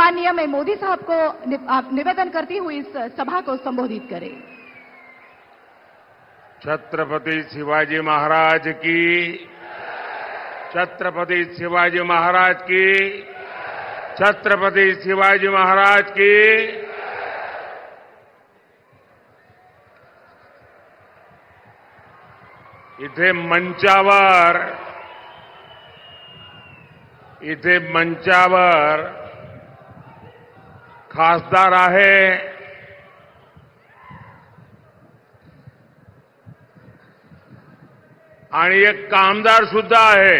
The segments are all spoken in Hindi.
सम्माननीय मैं मोदी साहब को निवेदन करती हूं इस सभा को संबोधित करें। छत्रपति शिवाजी महाराज की, छत्रपति शिवाजी महाराज की, छत्रपति शिवाजी महाराज की। इथे मंचावर खासदार आहे आणि एक कामदार सुद्धा आहे।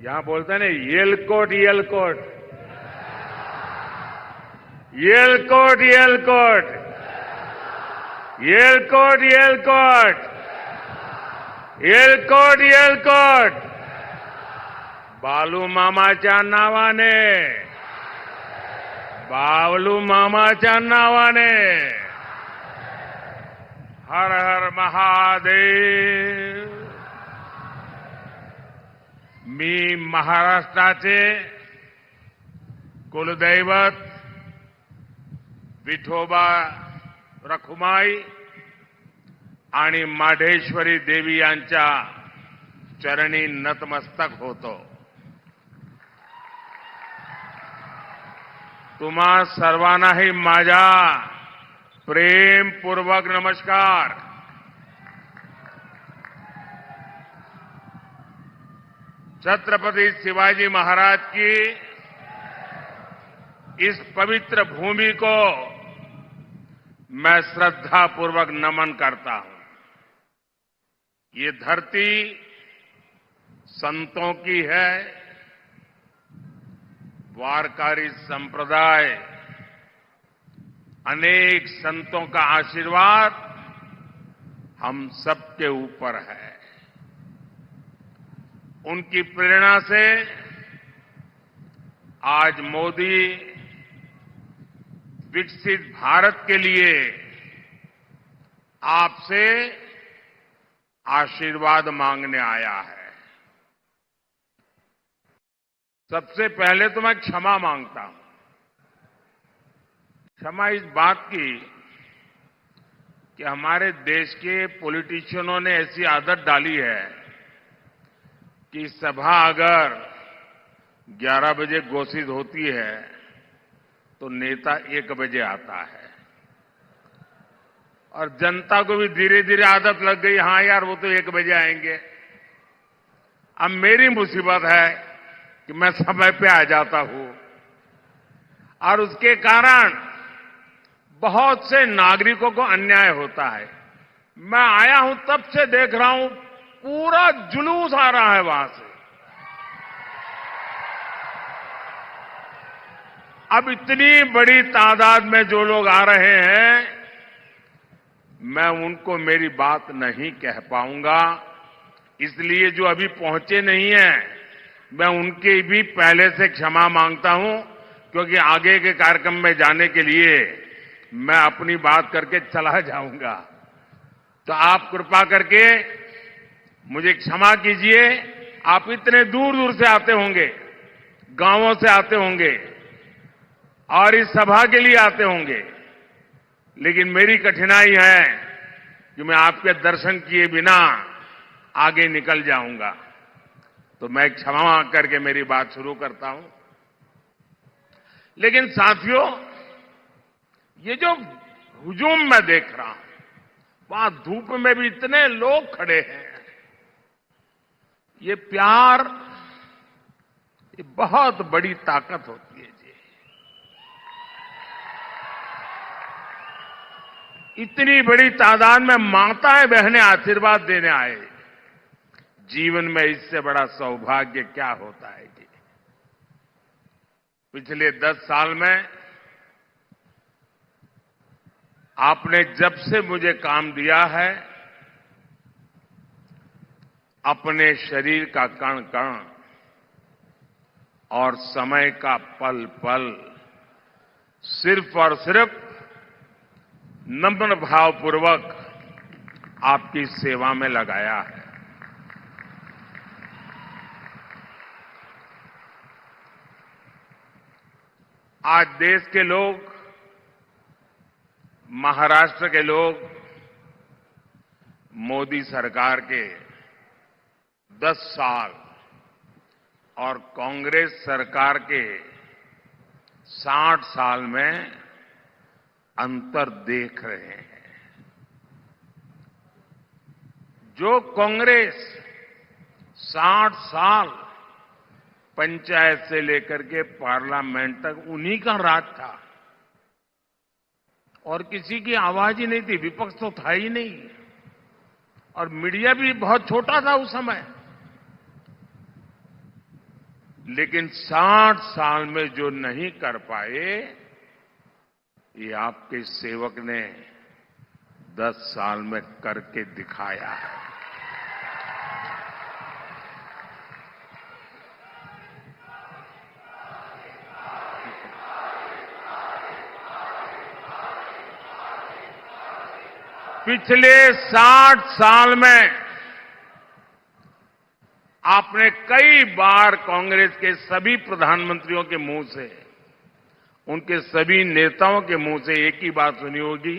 यहां बोलते ना येलकोट येलकोट येलकोट येलकोट येलकोट येलकोट येलकोट येलकोट बालू मामाच्या नावाने, बालू मामाच्या नावाने। हर हर महादेव। मी महाराष्ट्राचे कुलदैवत विठोबा रखुमाई आणि माढेश्वरी देवी यांच्या चरणी नतमस्तक होतो। तुम्हा सर्वांनाही माझा प्रेमपूर्वक नमस्कार। छत्रपति शिवाजी महाराज की इस पवित्र भूमि को मैं श्रद्धापूर्वक नमन करता हूं। ये धरती संतों की है। वारकरी संप्रदाय, अनेक संतों का आशीर्वाद हम सबके ऊपर है। उनकी प्रेरणा से आज मोदी विकसित भारत के लिए आपसे आशीर्वाद मांगने आया है। सबसे पहले तो मैं क्षमा मांगता हूं। क्षमा इस बात की कि हमारे देश के पॉलिटिशियनों ने ऐसी आदत डाली है कि सभा अगर 11 बजे घोषित होती है तो नेता 1 बजे आता है और जनता को भी धीरे धीरे आदत लग गई, हां यार वो तो 1 बजे आएंगे। अब मेरी मुसीबत है कि मैं समय पे आ जाता हूं और उसके कारण बहुत से नागरिकों को अन्याय होता है। मैं आया हूं तब से देख रहा हूं पूरा जुलूस आ रहा है वहां से। अब इतनी बड़ी तादाद में जो लोग आ रहे हैं, मैं उनको मेरी बात नहीं कह पाऊंगा। इसलिए जो अभी पहुंचे नहीं हैं, मैं उनके भी पहले से क्षमा मांगता हूं, क्योंकि आगे के कार्यक्रम में जाने के लिए मैं अपनी बात करके चला जाऊंगा। तो आप कृपा करके मुझे क्षमा कीजिए। आप इतने दूर दूर से आते होंगे, गांवों से आते होंगे और इस सभा के लिए आते होंगे, लेकिन मेरी कठिनाई है कि मैं आपके दर्शन किए बिना आगे निकल जाऊंगा। तो मैं क्षमा मांग करके मेरी बात शुरू करता हूं। लेकिन साथियों, ये जो हुजूम मैं देख रहा हूं, वहां धूप में भी इतने लोग खड़े हैं। ये प्यार, ये बहुत बड़ी ताकत होती है जी। इतनी बड़ी तादाद में माताएं बहनें आशीर्वाद देने आए। जीवन में इससे बड़ा सौभाग्य क्या होता है जी। पिछले 10 साल में आपने जब से मुझे काम दिया है, अपने शरीर का कण कण और समय का पल पल सिर्फ और सिर्फ नम्र भावपूर्वक आपकी सेवा में लगाया है। आज देश के लोग, महाराष्ट्र के लोग मोदी सरकार के 10 साल और कांग्रेस सरकार के 60 साल में अंतर देख रहे हैं। जो कांग्रेस 60 साल पंचायत से लेकर के पार्लियामेंट तक उन्हीं का राज था और किसी की आवाज ही नहीं थी, विपक्ष तो था ही नहीं और मीडिया भी बहुत छोटा था उस समय। लेकिन 60 साल में जो नहीं कर पाए, ये आपके सेवक ने 10 साल में करके दिखाया है। पिछले 60 साल में आपने कई बार कांग्रेस के सभी प्रधानमंत्रियों के मुंह से, उनके सभी नेताओं के मुंह से एक ही बात सुनी होगी,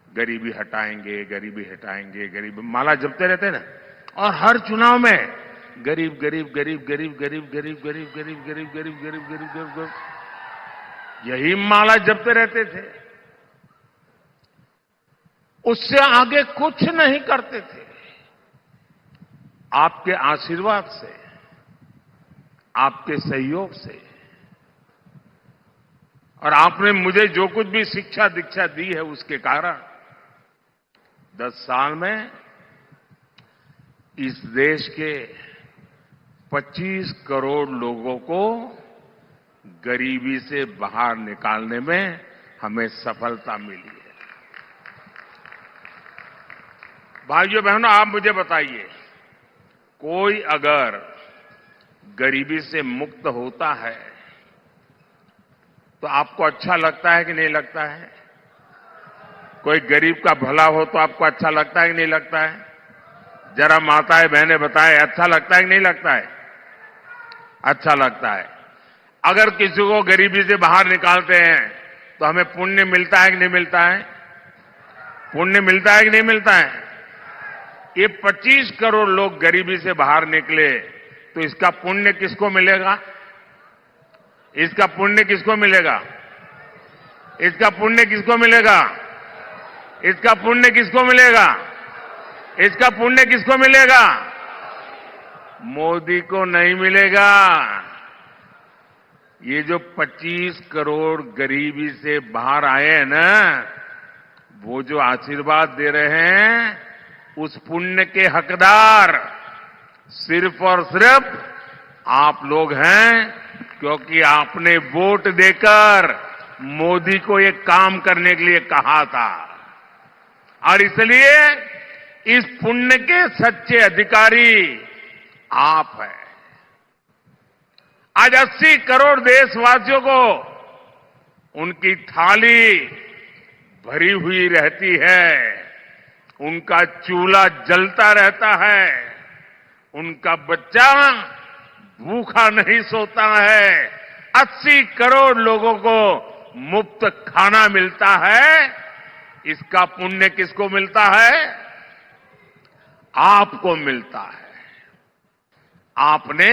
गरीबी हटाएंगे, गरीबी हटाएंगे, गरीबी माला जपते रहते ना। और हर चुनाव में गरीब गरीब गरीब गरीब गरीब गरीब गरीब गरीब गरीब गरीब गरीब गरीब गरीब, यही माला जपते रहते थे। उससे आगे कुछ नहीं करते थे। आपके आशीर्वाद से, आपके सहयोग से, और आपने मुझे जो कुछ भी शिक्षा दीक्षा दी है उसके कारण 10 साल में इस देश के 25 करोड़ लोगों को गरीबी से बाहर निकालने में हमें सफलता मिली है। भाइयों बहनों, आप मुझे बताइए, कोई अगर गरीबी से मुक्त होता है तो आपको अच्छा लगता है कि नहीं लगता है? कोई गरीब का भला हो तो आपको अच्छा लगता है कि नहीं लगता है? जरा माताएं बहनें बताएं, अच्छा लगता है कि नहीं लगता है? अच्छा लगता है। अगर किसी को गरीबी से बाहर निकालते हैं तो हमें पुण्य मिलता है कि नहीं मिलता है? पुण्य मिलता है कि नहीं मिलता है? ये 25 करोड़ लोग गरीबी से बाहर निकले तो इसका पुण्य किसको मिलेगा? इसका पुण्य किसको मिलेगा? इसका पुण्य किसको मिलेगा? इसका पुण्य किसको मिलेगा? इसका पुण्य किसको मिलेगा? मोदी को नहीं मिलेगा। ये जो 25 करोड़ गरीबी से बाहर आए हैं ना, वो जो आशीर्वाद दे रहे हैं, उस पुण्य के हकदार सिर्फ और सिर्फ आप लोग हैं, क्योंकि आपने वोट देकर मोदी को ये काम करने के लिए कहा था। और इसलिए इस पुण्य के सच्चे अधिकारी आप हैं। आज 80 करोड़ देशवासियों को उनकी थाली भरी हुई रहती है, उनका चूल्हा जलता रहता है, उनका बच्चा भूखा नहीं सोता है, 80 करोड़ लोगों को मुफ्त खाना मिलता है। इसका पुण्य किसको मिलता है? आपको मिलता है। आपने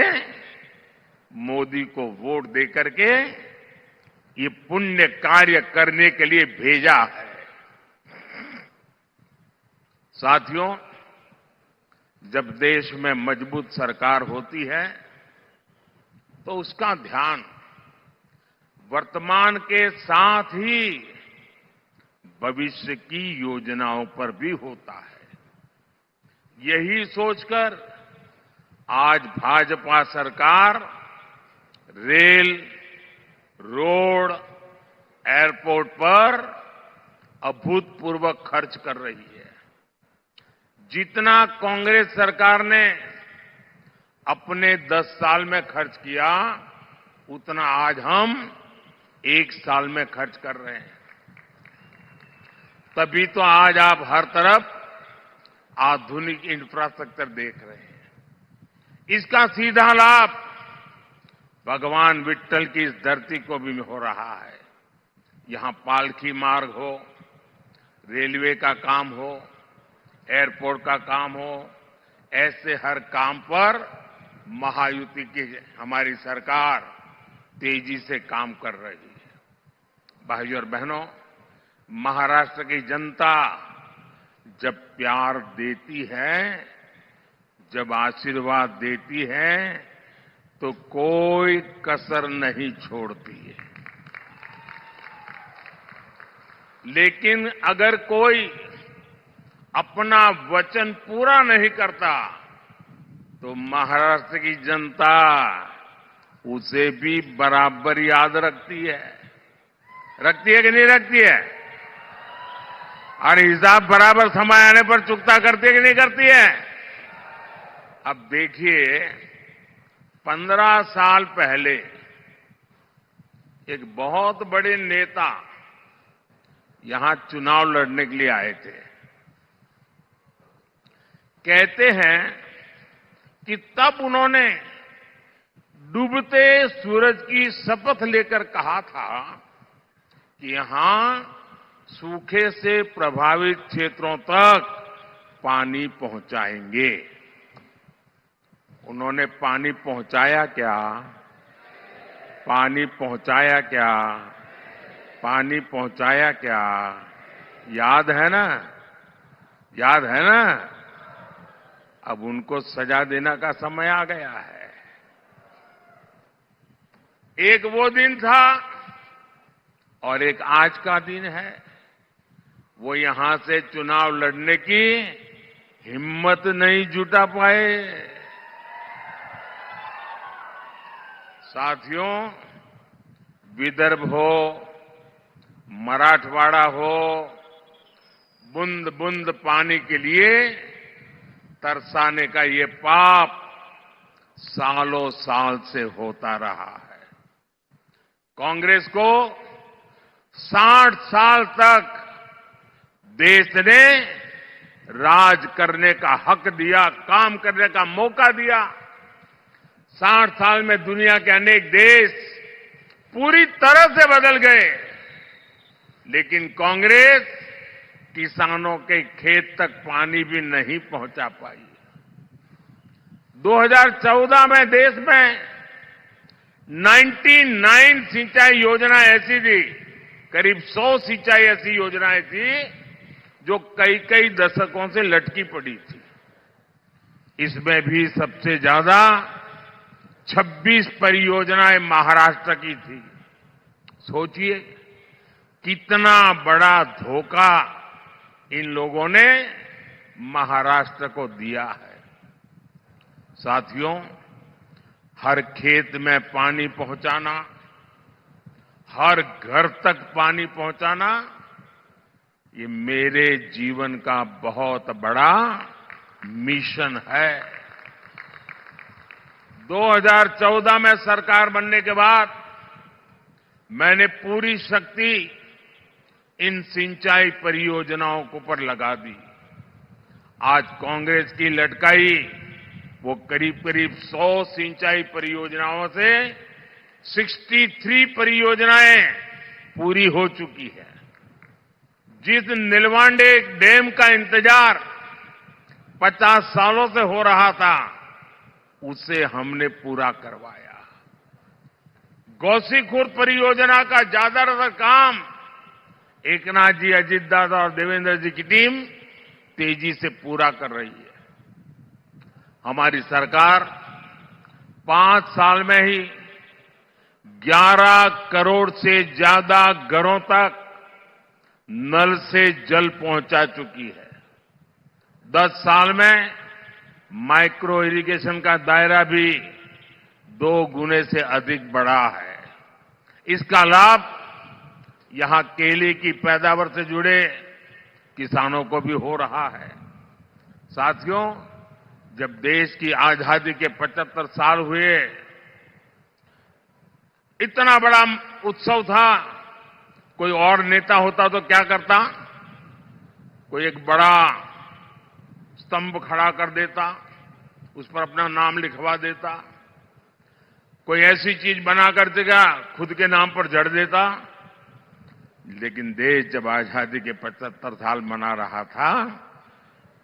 मोदी को वोट देकर के ये पुण्य कार्य करने के लिए भेजा है। साथियों, जब देश में मजबूत सरकार होती है तो उसका ध्यान वर्तमान के साथ ही भविष्य की योजनाओं पर भी होता है। यही सोचकर आज भाजपा सरकार रेल, रोड, एयरपोर्ट पर अभूतपूर्व खर्च कर रही है। जितना कांग्रेस सरकार ने अपने 10 साल में खर्च किया, उतना आज हम 1 साल में खर्च कर रहे हैं। तभी तो आज आप हर तरफ आधुनिक इंफ्रास्ट्रक्चर देख रहे हैं। इसका सीधा लाभ भगवान विट्ठल की इस धरती को भी हो रहा है। यहां पालकी मार्ग हो, रेलवे का काम हो, एयरपोर्ट का काम हो, ऐसे हर काम पर महायुति की हमारी सरकार तेजी से काम कर रही है। भाइयों और बहनों, महाराष्ट्र की जनता जब प्यार देती है, जब आशीर्वाद देती है, तो कोई कसर नहीं छोड़ती है। लेकिन अगर कोई अपना वचन पूरा नहीं करता, तो महाराष्ट्र की जनता उसे भी बराबर याद रखती है। रखती है कि नहीं रखती है? और हिसाब बराबर समय आने पर चुकता करती है कि नहीं करती है? अब देखिए, 15 साल पहले एक बहुत बड़े नेता यहां चुनाव लड़ने के लिए आए थे। कहते हैं कि तब उन्होंने डूबते सूरज की शपथ लेकर कहा था कि यहां सूखे से प्रभावित क्षेत्रों तक पानी पहुंचाएंगे। उन्होंने पानी पहुंचाया क्या? पानी पहुंचाया क्या? पानी पहुंचाया क्या? याद है ना? याद है ना? अब उनको सजा देने का समय आ गया है। एक वो दिन था और एक आज का दिन है। वो यहां से चुनाव लड़ने की हिम्मत नहीं जुटा पाए। साथियों, विदर्भ हो, मराठवाड़ा हो, बूंद बूंद पानी के लिए तरसाने का ये पाप सालों साल से होता रहा है। कांग्रेस को 60 साल तक देश ने राज करने का हक दिया, काम करने का मौका दिया। 60 साल में दुनिया के अनेक देश पूरी तरह से बदल गए, लेकिन कांग्रेस किसानों के खेत तक पानी भी नहीं पहुंचा पाई। 2014 में देश में 99 सिंचाई योजना ऐसी थी, करीब 100 सिंचाई ऐसी योजनाएं थी जो कई कई दशकों से लटकी पड़ी थी। इसमें भी सबसे ज्यादा 26 परियोजनाएं महाराष्ट्र की थी। सोचिए कितना बड़ा धोखा इन लोगों ने महाराष्ट्र को दिया है। साथियों, हर खेत में पानी पहुंचाना, हर घर तक पानी पहुंचाना, ये मेरे जीवन का बहुत बड़ा मिशन है। 2014 में सरकार बनने के बाद मैंने पूरी शक्ति इन सिंचाई परियोजनाओं के ऊपर लगा दी। आज कांग्रेस की लटकाई वो करीब करीब 100 सिंचाई परियोजनाओं से 63 परियोजनाएं पूरी हो चुकी है। जिस नीलवांडे डैम का इंतजार 50 सालों से हो रहा था, उसे हमने पूरा करवाया। गोसीखुर्द परियोजना का ज्यादातर काम एकनाथ जी, अजित दादा और देवेंद्र जी की टीम तेजी से पूरा कर रही है। हमारी सरकार 5 साल में ही 11 करोड़ से ज्यादा घरों तक नल से जल पहुंचा चुकी है। 10 साल में माइक्रो इरिगेशन का दायरा भी 2 गुने से अधिक बढ़ा है। इसका लाभ यहां केले की पैदावार से जुड़े किसानों को भी हो रहा है। साथियों, जब देश की आजादी के 75 साल हुए, इतना बड़ा उत्सव था, कोई और नेता होता तो क्या करता? कोई एक बड़ा स्तंभ खड़ा कर देता, उस पर अपना नाम लिखवा देता, कोई ऐसी चीज बना कर देगा खुद के नाम पर जड़ देता। लेकिन देश जब आजादी के 75 साल मना रहा था,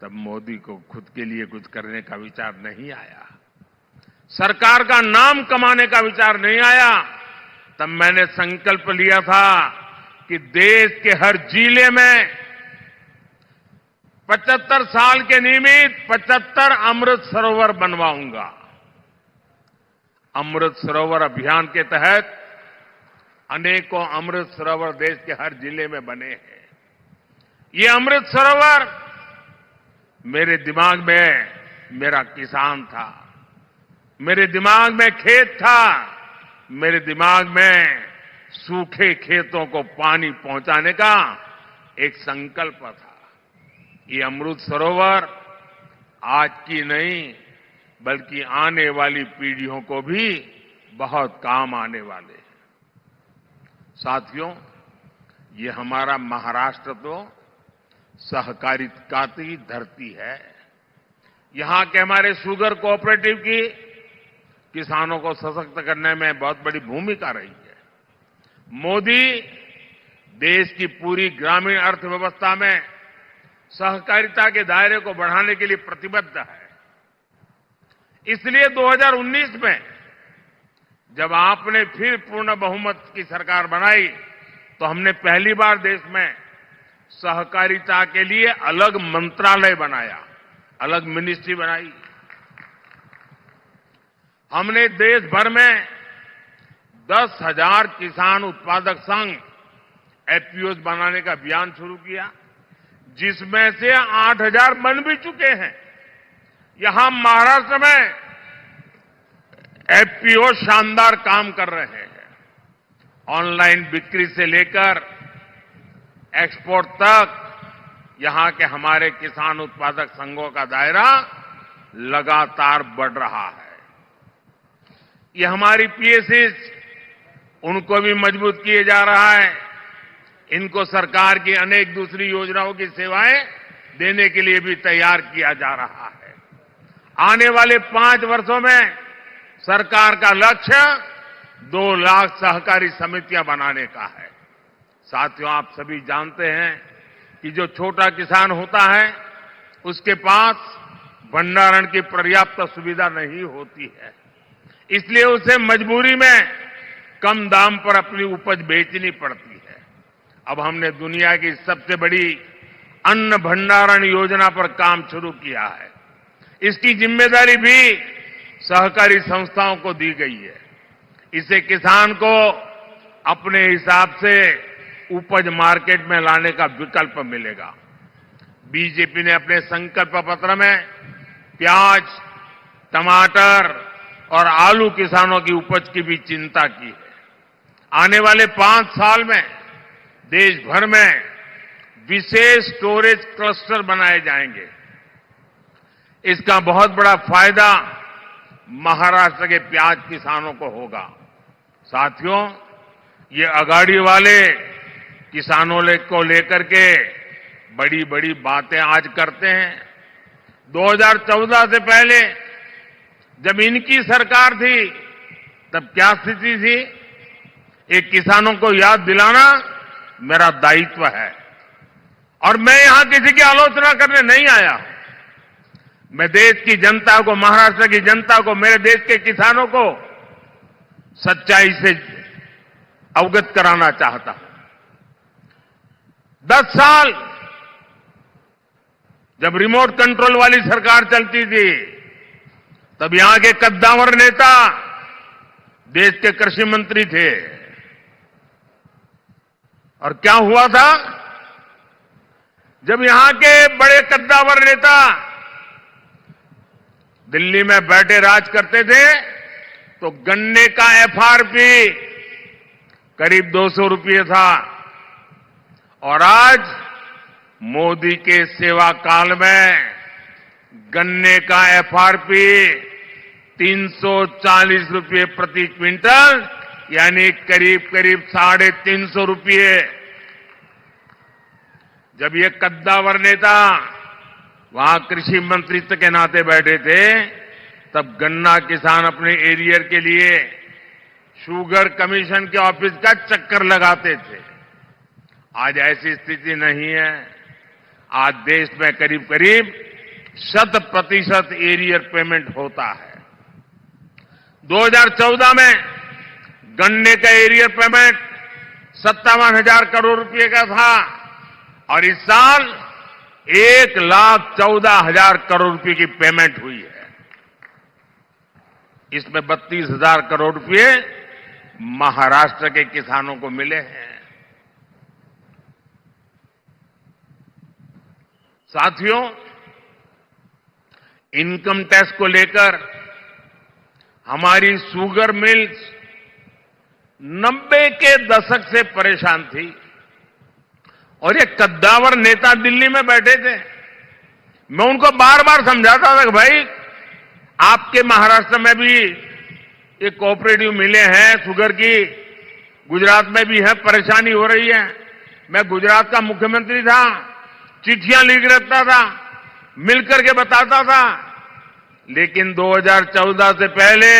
तब मोदी को खुद के लिए कुछ करने का विचार नहीं आया, सरकार का नाम कमाने का विचार नहीं आया। तब मैंने संकल्प लिया था कि देश के हर जिले में 75 साल के निमित्त 75 अमृत सरोवर बनवाऊंगा। अमृत सरोवर अभियान के तहत अनेकों अमृत सरोवर देश के हर जिले में बने हैं। ये अमृत सरोवर मेरे दिमाग में मेरा किसान था, मेरे दिमाग में खेत था, मेरे दिमाग में सूखे खेतों को पानी पहुंचाने का एक संकल्प था। ये अमृत सरोवर आज की नहीं बल्कि आने वाली पीढ़ियों को भी बहुत काम आने वाले हैं। साथियों, ये हमारा महाराष्ट्र तो सहकारिता की धरती है। यहां के हमारे शुगर कोऑपरेटिव की किसानों को सशक्त करने में बहुत बड़ी भूमिका रही है। मोदी देश की पूरी ग्रामीण अर्थव्यवस्था में सहकारिता के दायरे को बढ़ाने के लिए प्रतिबद्ध है। इसलिए 2019 में जब आपने फिर पूर्ण बहुमत की सरकार बनाई तो हमने पहली बार देश में सहकारिता के लिए अलग मंत्रालय बनाया, अलग मिनिस्ट्री बनाई। हमने देश भर में 10,000 किसान उत्पादक संघ एफपीओ बनाने का अभियान शुरू किया, जिसमें से 8,000 बन भी चुके हैं। यहां महाराष्ट्र में एफपीओ शानदार काम कर रहे हैं। ऑनलाइन बिक्री से लेकर एक्सपोर्ट तक यहां के हमारे किसान उत्पादक संघों का दायरा लगातार बढ़ रहा है। ये हमारी पीएसएस, उनको भी मजबूत किए जा रहा है। इनको सरकार की अनेक दूसरी योजनाओं की सेवाएं देने के लिए भी तैयार किया जा रहा है। आने वाले 5 वर्षों में सरकार का लक्ष्य 2 लाख सहकारी समितियां बनाने का है। साथियों, आप सभी जानते हैं कि जो छोटा किसान होता है उसके पास भंडारण की पर्याप्त सुविधा नहीं होती है, इसलिए उसे मजबूरी में कम दाम पर अपनी उपज बेचनी पड़ती है। अब हमने दुनिया की सबसे बड़ी अन्न भंडारण योजना पर काम शुरू किया है। इसकी जिम्मेदारी भी सहकारी संस्थाओं को दी गई है। इससे किसान को अपने हिसाब से उपज मार्केट में लाने का विकल्प मिलेगा। बीजेपी ने अपने संकल्प पत्र में प्याज, टमाटर और आलू किसानों की उपज की भी चिंता की है। आने वाले 5 साल में देश भर में विशेष स्टोरेज क्लस्टर बनाए जाएंगे। इसका बहुत बड़ा फायदा महाराष्ट्र के प्याज किसानों को होगा। साथियों, ये अगाड़ी वाले किसानों को लेकर के बड़ी बड़ी बातें आज करते हैं। 2014 से पहले जब इनकी सरकार थी तब क्या स्थिति थी, एक किसानों को याद दिलाना मेरा दायित्व है। और मैं यहां किसी की आलोचना करने नहीं आया। मैं देश की जनता को, महाराष्ट्र की जनता को, मेरे देश के किसानों को सच्चाई से अवगत कराना चाहता हूं। 10 साल जब रिमोट कंट्रोल वाली सरकार चलती थी तब यहां के कद्दावर नेता देश के कृषि मंत्री थे। और क्या हुआ था, जब यहां के बड़े कद्दावर नेता दिल्ली में बैठे राज करते थे तो गन्ने का एफआरपी करीब 200 रुपये था। और आज मोदी के सेवा काल में गन्ने का एफआरपी 340 रुपये प्रति क्विंटल, यानी करीब करीब 350 रुपये। जब ये कद्दावर नेता वहां कृषि मंत्रित्व के नाते बैठे थे, तब गन्ना किसान अपने एरियर के लिए शुगर कमीशन के ऑफिस का चक्कर लगाते थे। आज ऐसी स्थिति नहीं है। आज देश में करीब करीब 100% एरियर पेमेंट होता है। 2014 में गन्ने का एरियर पेमेंट 57,000 करोड़ रुपए का था और इस साल 1,14,000 करोड़ रुपए की पेमेंट हुई है। इसमें 32,000 करोड़ रुपए महाराष्ट्र के किसानों को मिले हैं। साथियों, इनकम टैक्स को लेकर हमारी शुगर मिल्स 90 के दशक से परेशान थी और ये कद्दावर नेता दिल्ली में बैठे थे। मैं उनको बार बार समझाता था कि भाई, आपके महाराष्ट्र में भी ये कोऑपरेटिव मिले हैं शुगर की, गुजरात में भी है, परेशानी हो रही है। मैं गुजरात का मुख्यमंत्री था, चिट्ठियां लिख रखता था, मिलकर के बताता था, लेकिन 2014 से पहले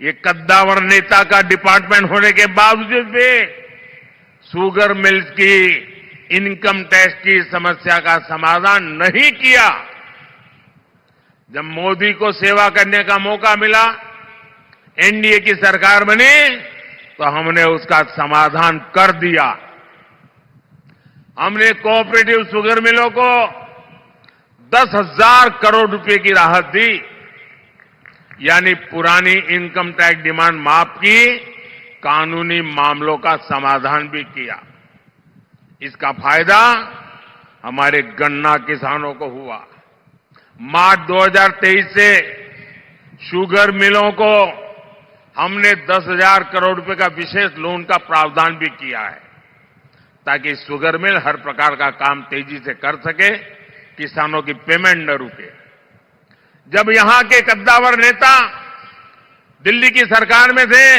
ये कद्दावर नेता का डिपार्टमेंट होने के बावजूद भी शुगर मिल्स की इनकम टैक्स की समस्या का समाधान नहीं किया। जब मोदी को सेवा करने का मौका मिला, एनडीए की सरकार बनी, तो हमने उसका समाधान कर दिया। हमने कोऑपरेटिव शुगर मिलों को 10,000 करोड़ रुपए की राहत दी, यानी पुरानी इनकम टैक्स डिमांड माफ की, कानूनी मामलों का समाधान भी किया। इसका फायदा हमारे गन्ना किसानों को हुआ। मार्च 2023 से शुगर मिलों को हमने 10,000 करोड़ रुपए का विशेष लोन का प्रावधान भी किया है, ताकि शुगर मिल हर प्रकार का काम तेजी से कर सके, किसानों की पेमेंट न रुके। जब यहां के कद्दावर नेता दिल्ली की सरकार में थे,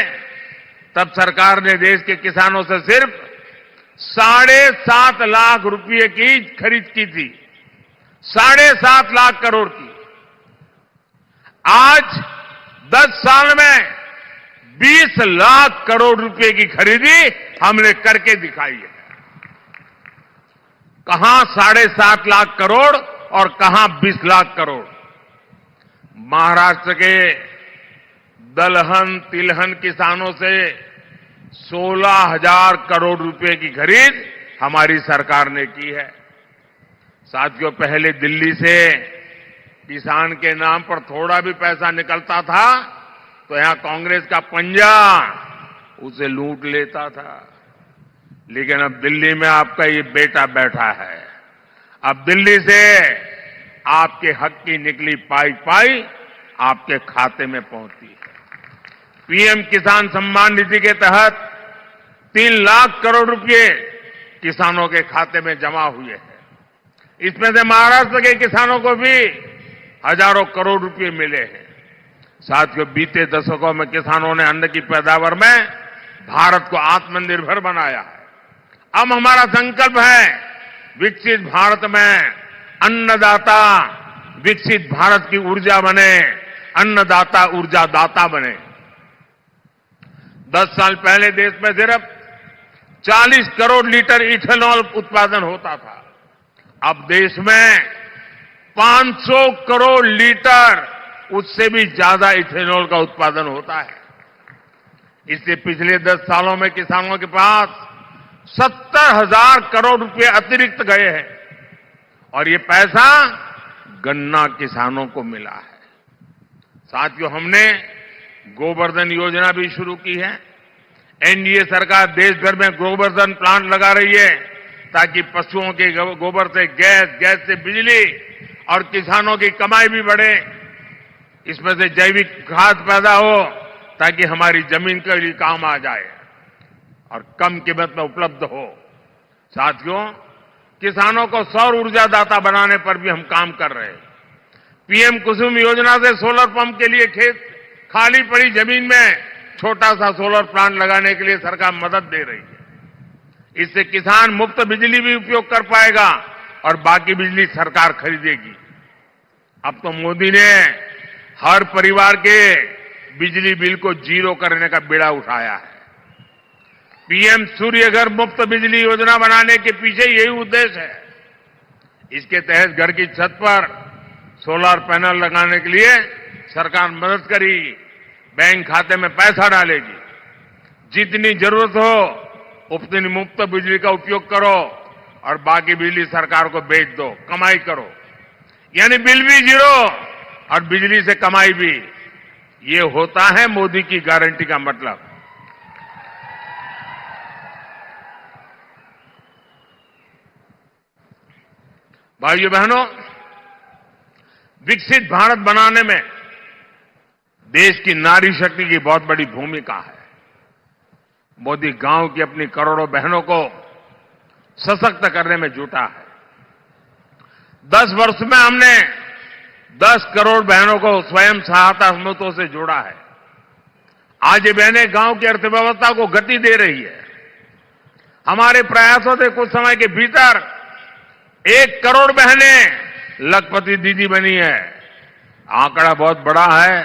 तब सरकार ने देश के किसानों से सिर्फ 7.5 लाख रुपए की खरीद की थी, 7.5 लाख करोड़ की। आज 10 साल में 20 लाख करोड़ रुपए की खरीदी हमने करके दिखाई है। कहां 7.5 लाख करोड़ और कहां 20 लाख करोड़। महाराष्ट्र के दलहन तिलहन किसानों से 16,000 करोड़ रुपए की खरीद हमारी सरकार ने की है। साथियों, पहले दिल्ली से किसान के नाम पर थोड़ा भी पैसा निकलता था तो यहां कांग्रेस का पंजा उसे लूट लेता था, लेकिन अब दिल्ली में आपका ये बेटा बैठा है। अब दिल्ली से आपके हक की निकली पाई आपके खाते में पहुंचती है। पीएम किसान सम्मान निधि के तहत 3 लाख करोड़ रुपए किसानों के खाते में जमा हुए हैं। इसमें से महाराष्ट्र के किसानों को भी हजारों करोड़ रुपए मिले हैं। साथियों, बीते दशकों में किसानों ने अन्न की पैदावार में भारत को आत्मनिर्भर बनाया है। अब हमारा संकल्प है विकसित भारत में अन्नदाता विकसित भारत की ऊर्जा बने, अन्नदाता ऊर्जा दाता बने। 10 साल पहले देश में सिर्फ 40 करोड़ लीटर इथेनॉल उत्पादन होता था। अब देश में 500 करोड़ लीटर, उससे भी ज्यादा इथेनॉल का उत्पादन होता है। इससे पिछले 10 सालों में किसानों के पास 70,000 करोड़ रुपए अतिरिक्त गए हैं और ये पैसा गन्ना किसानों को मिला है। साथियों, हमने गोवर्धन योजना भी शुरू की है। एनडीए सरकार देश भर में गोवर्धन प्लांट लगा रही है, ताकि पशुओं के गोबर से गैस से बिजली और किसानों की कमाई भी बढ़े। इसमें से जैविक खाद पैदा हो, ताकि हमारी जमीन के लिए काम आ जाए और कम कीमत में उपलब्ध हो। साथियों, किसानों को सौर ऊर्जा दाता बनाने पर भी हम काम कर रहे हैं। पीएम कुसुम योजना से सोलर पंप के लिए खाली पड़ी जमीन में छोटा सा सोलर प्लांट लगाने के लिए सरकार मदद दे रही है। इससे किसान मुफ्त बिजली भी उपयोग कर पाएगा, और बाकी बिजली सरकार खरीदेगी। अब तो मोदी ने हर परिवार के बिजली बिल को जीरो करने का बीड़ा उठाया है। पीएम सूर्य घर मुफ्त बिजली योजना बनाने के पीछे यही उद्देश्य है। इसके तहत घर की छत पर सोलर पैनल लगाने के लिए सरकार मदद करेगी, बैंक खाते में पैसा डालेगी। जितनी जरूरत हो उतनी मुफ्त बिजली का उपयोग करो और बाकी बिजली सरकार को बेच दो, कमाई करो। यानी बिल भी जीरो और बिजली से कमाई भी। ये होता है मोदी की गारंटी का मतलब। भाइयों बहनों, विकसित भारत बनाने में देश की नारी शक्ति की बहुत बड़ी भूमिका है। मोदी गांव की अपनी करोड़ों बहनों को सशक्त करने में जुटा है। 10 वर्ष में हमने 10 करोड़ बहनों को स्वयं सहायता समूहों से जोड़ा है। आज ये बहनें गांव की अर्थव्यवस्था को गति दे रही है। हमारे प्रयासों से कुछ समय के भीतर 1 करोड़ बहनें लखपति दीदी बनी है। आंकड़ा बहुत बड़ा है।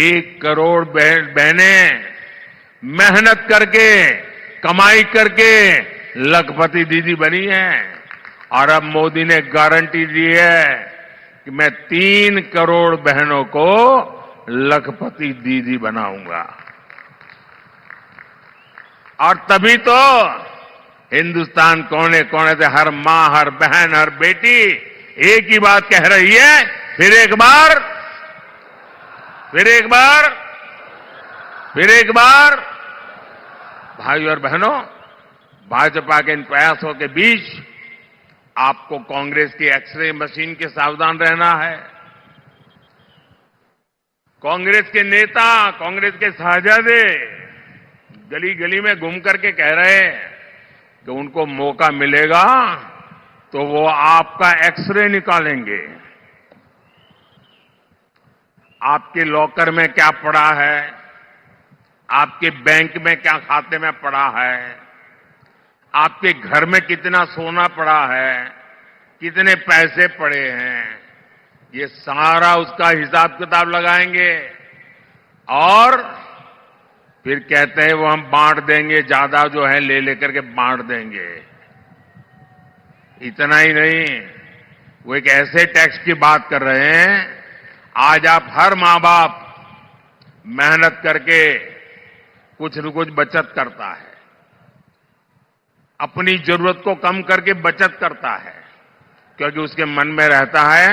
1 करोड़ बहनें मेहनत करके, कमाई करके लखपति दीदी बनी है। और अब मोदी ने गारंटी दी है कि मैं 3 करोड़ बहनों को लखपति दीदी बनाऊंगा। और तभी तो हिंदुस्तान कोने कोने से हर मां, हर बहन, हर बेटी एक ही बात कह रही है, फिर एक बार, फिर एक बार, फिर एक बार। भाइयों और बहनों, भाजपा के इन प्रयासों के बीच आपको कांग्रेस की एक्सरे मशीन के सावधान रहना है। कांग्रेस के नेता, कांग्रेस के साझादे गली गली में घूम करके कह रहे हैं कि उनको मौका मिलेगा तो वो आपका एक्सरे निकालेंगे। आपके लॉकर में क्या पड़ा है, आपके बैंक में क्या खाते में पड़ा है, आपके घर में कितना सोना पड़ा है, कितने पैसे पड़े हैं, ये सारा उसका हिसाब किताब लगाएंगे। और फिर कहते हैं वो हम बांट देंगे, ज्यादा जो है ले लेकर के बांट देंगे। इतना ही नहीं, वो एक ऐसे टैक्स की बात कर रहे हैं, आज आप हर मां बाप मेहनत करके कुछ न कुछ बचत करता है, अपनी जरूरत को कम करके बचत करता है, क्योंकि उसके मन में रहता है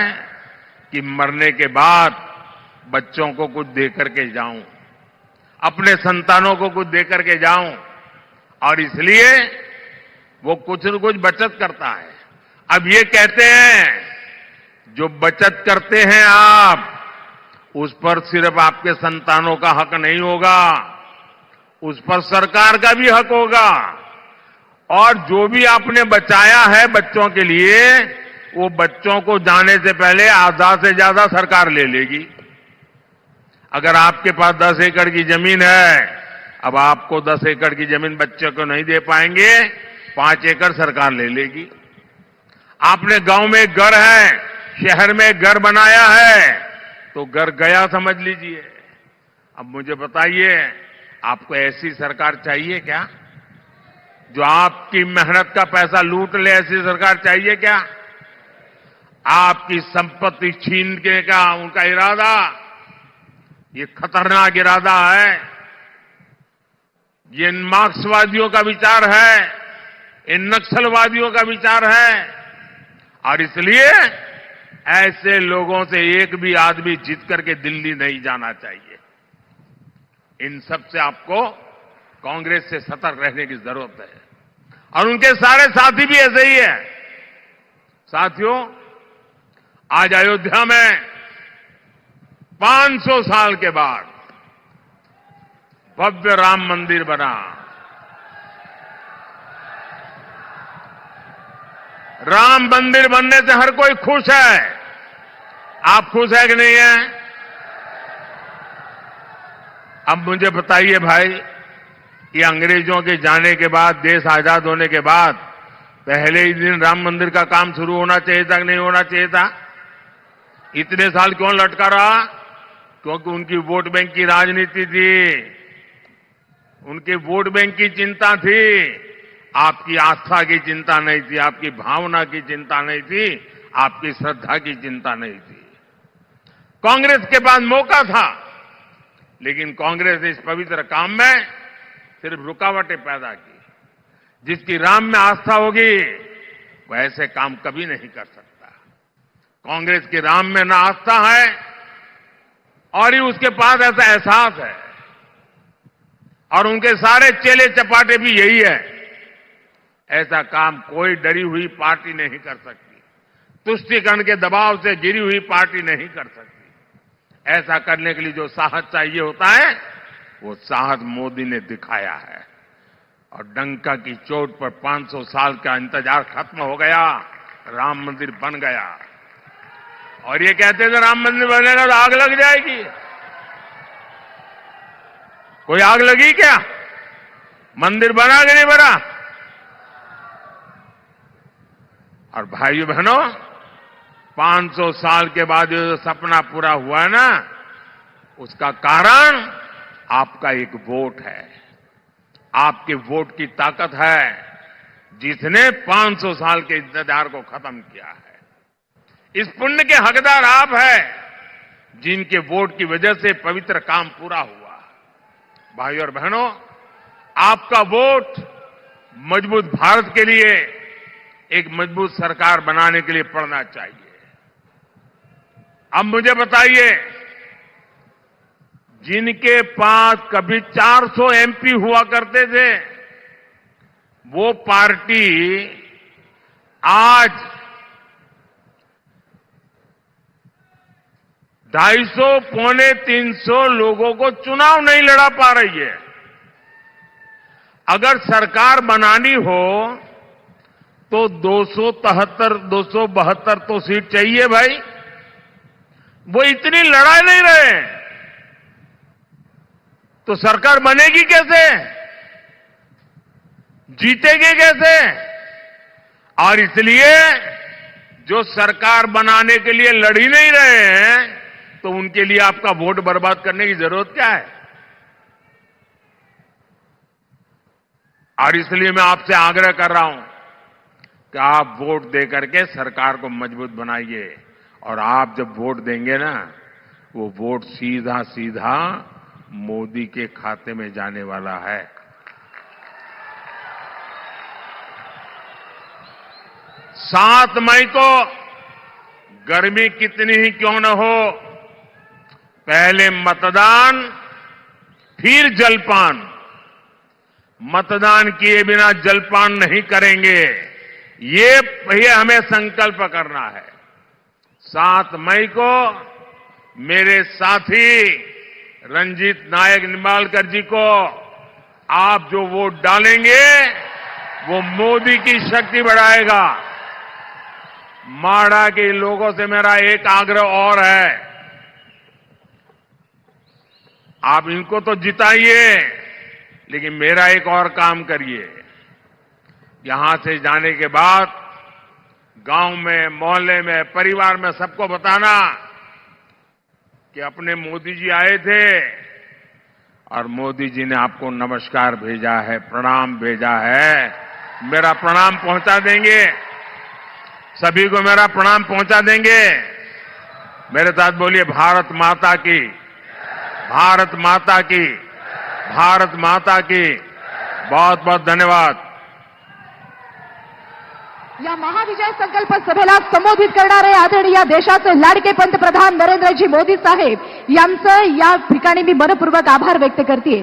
कि मरने के बाद बच्चों को कुछ दे करके जाऊं, अपने संतानों को कुछ दे करके जाऊं। और इसलिए वो कुछ न कुछ बचत करता है। अब ये कहते हैं जो बचत करते हैं आप, उस पर सिर्फ आपके संतानों का हक नहीं होगा, उस पर सरकार का भी हक होगा। और जो भी आपने बचाया है बच्चों के लिए, वो बच्चों को जाने से पहले आधा से ज्यादा सरकार ले लेगी। अगर आपके पास 10 एकड़ की जमीन है, अब आपको 10 एकड़ की जमीन बच्चे को नहीं दे पाएंगे, 5 एकड़ सरकार ले लेगी। आपने गांव में एक घर है, शहर में एक घर बनाया है, तो घर गया समझ लीजिए। अब मुझे बताइए, आपको ऐसी सरकार चाहिए क्या जो आपकी मेहनत का पैसा लूट ले? ऐसी सरकार चाहिए क्या? आपकी संपत्ति छीनने का उनका इरादा, ये खतरनाक इरादा है। ये मार्क्सवादियों का विचार है, इन नक्सलवादियों का विचार है। और इसलिए ऐसे लोगों से एक भी आदमी जीत करके दिल्ली नहीं जाना चाहिए। इन सब से आपको कांग्रेस से सतर्क रहने की जरूरत है। और उनके सारे साथी भी ऐसे ही है। साथियों, आज अयोध्या में 500 साल के बाद भव्य राम मंदिर बना। राम मंदिर बनने से हर कोई खुश है। आप खुश है कि नहीं है? अब मुझे बताइए भाई, कि अंग्रेजों के जाने के बाद, देश आजाद होने के बाद पहले ही दिन राम मंदिर का काम शुरू होना चाहिए था कि नहीं होना चाहिए था? इतने साल क्यों लटका रहा? क्योंकि उनकी वोट बैंक की राजनीति थी, उनके वोट बैंक की चिंता थी, आपकी आस्था की चिंता नहीं थी, आपकी भावना की चिंता नहीं थी, आपकी श्रद्धा की चिंता नहीं थी। कांग्रेस के पास मौका था, लेकिन कांग्रेस ने इस पवित्र काम में सिर्फ रुकावटें पैदा की। जिसकी राम में आस्था होगी वो ऐसे काम कभी नहीं कर सकता। कांग्रेस की राम में ना आस्था है और ही उसके पास ऐसा एहसास है, और उनके सारे चेले चपाटे भी यही है। ऐसा काम कोई डरी हुई पार्टी नहीं कर सकती, तुष्टीकरण के दबाव से गिरी हुई पार्टी नहीं कर सकती। ऐसा करने के लिए जो साहस चाहिए होता है, वो साहस मोदी ने दिखाया है। और डंका की चोट पर 500 साल का इंतजार खत्म हो गया, राम मंदिर बन गया। और ये कहते थे राम मंदिर बनेगा तो आग लग जाएगी। कोई आग लगी क्या? मंदिर बना कि नहीं बना? और भाइयों बहनों, 500 साल के बाद जो सपना पूरा हुआ है ना, उसका कारण आपका एक वोट है। आपके वोट की ताकत है जिसने 500 साल के इंतजार को खत्म किया है। इस पुण्य के हकदार आप हैं जिनके वोट की वजह से पवित्र काम पूरा हुआ। भाइयों और बहनों, आपका वोट मजबूत भारत के लिए, एक मजबूत सरकार बनाने के लिए पड़ना चाहिए। अब मुझे बताइए, जिनके पास कभी 400 एमपी हुआ करते थे, वो पार्टी आज 250 पौने 300 लोगों को चुनाव नहीं लड़ा पा रही है। अगर सरकार बनानी हो तो 272 तो सीट चाहिए भाई। वो इतनी लड़ा नहीं रहे, तो सरकार बनेगी कैसे? जीतेगी कैसे? और इसलिए जो सरकार बनाने के लिए लड़ ही नहीं रहे हैं, तो उनके लिए आपका वोट बर्बाद करने की जरूरत क्या है? और इसलिए मैं आपसे आग्रह कर रहा हूं कि आप वोट दे करके सरकार को मजबूत बनाइए। और आप जब वोट देंगे ना, वो वोट सीधा सीधा मोदी के खाते में जाने वाला है। 7 मई को गर्मी कितनी ही क्यों न हो, पहले मतदान फिर जलपान। मतदान किए बिना जलपान नहीं करेंगे, ये हमें संकल्प करना है। 7 मई को मेरे साथी रंजीत नायक निंबालकर जी को आप जो वोट डालेंगे, वो मोदी की शक्ति बढ़ाएगा। माड़ा के लोगों से मेरा एक आग्रह और है, आप इनको तो जिताइए, लेकिन मेरा एक और काम करिए। यहां से जाने के बाद गांव में, मोहल्ले में, परिवार में सबको बताना कि अपने मोदी जी आए थे और मोदी जी ने आपको नमस्कार भेजा है, प्रणाम भेजा है। मेरा प्रणाम पहुंचा देंगे, सभी को मेरा प्रणाम पहुंचा देंगे। मेरे साथ बोलिए, भारत माता की, भारत माता की, भारत माता की। बहुत बहुत धन्यवाद। या महाविजय संकल्प सभेला संबोधित करणारे आदरणीय देशाचे लाडके पंतप्रधान नरेंद्रजी मोदी साहेब यांचं या ठिकाणी मी मनपूर्वक आभार व्यक्त करते।